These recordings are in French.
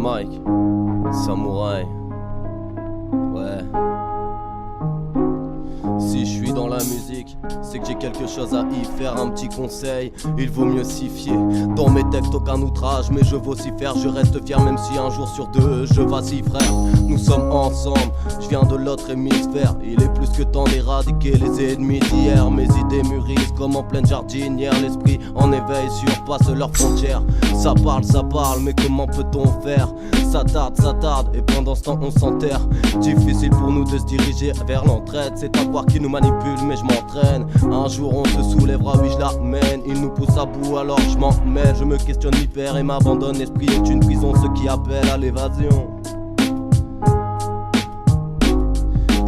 Mike, Samouraï. Ouais. Si je suis dans la musique, c'est que j'ai quelque chose à y faire, un petit conseil, il vaut mieux s'y fier. Dans mes textes aucun outrage, mais je vocifère, je reste fier même si un jour sur deux je vacille frère. Nous sommes ensemble, je viens de l'autre hémisphère. Il est plus que temps d'éradiquer les ennemis d'hier. Mes idées mûrissent comme en pleine jardinière. L'esprit en éveil surpasse leurs frontières. Ça parle, mais comment peut-on faire? Ça tarde, et pendant ce temps on s'enterre. Difficile pour nous de se diriger vers l'entraide. C'est à croire qui nous manipule, mais je m'entraîne. Un jour on se soulèvera, oui je la mène. Il nous pousse à bout, alors je m'en mêle. Je me questionne, m'y perds et m'abandonne. L'esprit est une prison, ce qui appelle à l'évasion.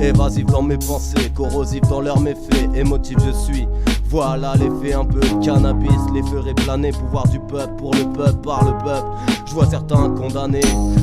Évasif dans mes pensées, corrosif dans leurs méfaits. Émotif je suis, voilà l'effet un peu de cannabis. Les ferait planer, pouvoir du peuple, pour le peuple, par le peuple. Je vois certains condamnés,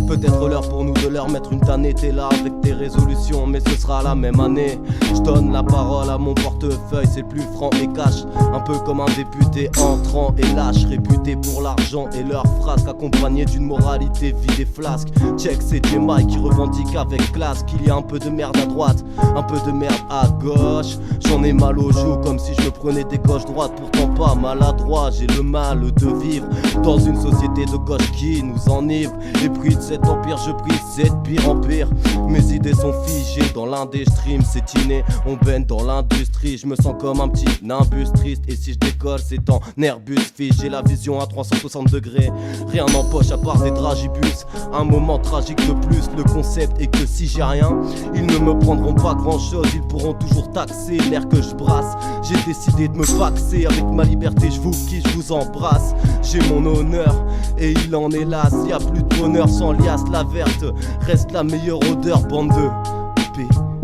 peut-être l'heure pour nous de leur mettre une tannée. T'es là avec tes résolutions, mais ce sera la même année. Je donne la parole à mon portefeuille, c'est plus franc et cash. Un peu comme un député entrant et lâche, réputé pour l'argent et leurs frasques, accompagné d'une moralité vide et flasque. Check, c'est J-Mike qui revendique avec classe qu'il y a un peu de merde à droite, un peu de merde à gauche. J'en ai mal aux joues comme si je me prenais des gauches droites, pourtant pas maladroit. J'ai le mal de vivre dans une société de gauche qui nous enivre. Les prix de cet empire, je prie, c'est de pire en pire. Mes idées sont figées dans l'un des streams, c'est inné, on baigne dans l'industrie. Je me sens comme un petit nimbus triste, et si je décolle c'est en Airbus fiche. J'ai la vision à 360 degrés, rien en poche à part des dragibus. Un moment tragique de plus, le concept est que si j'ai rien, ils ne me prendront pas grand chose. Ils pourront toujours taxer l'air que je brasse. J'ai décidé de me paxer avec ma liberté, je vous kiffe, je vous embrasse. J'ai mon honneur et il en est là. S'il y a plus de bonheur sans liasse, la verte reste la meilleure odeur. Bande de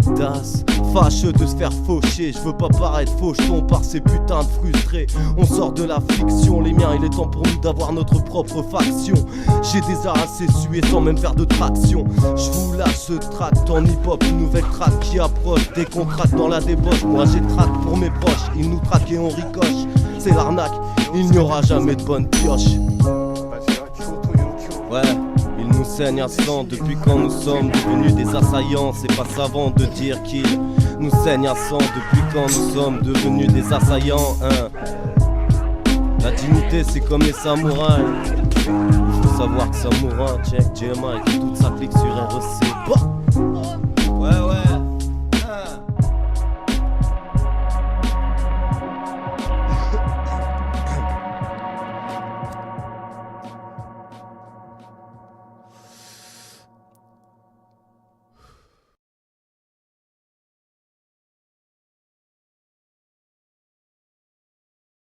pétasses, fâcheux de se faire faucher. Je veux pas paraître faucheton par ces putains de frustrés. On sort de la fiction, les miens, il est temps pour nous d'avoir notre propre faction. J'ai des arts assez sués sans même faire de traction. Je vous lâche ce tract en hip-hop, une nouvelle track qui approche. Dès qu'on craque dans la débauche, moi j'ai track pour mes proches. Ils nous traquent et on ricoche, c'est l'arnaque, il n'y aura jamais de bonne pioche. Ouais, ils nous saignent à sang depuis quand nous sommes devenus des assaillants. C'est pas savant de dire qu'ils nous saignent à sang depuis quand nous sommes devenus des assaillants, hein. La dignité c'est comme les samouraïs. Il faut savoir que ça mourra, check, J-Mike et toute sa clique sur REC. Bah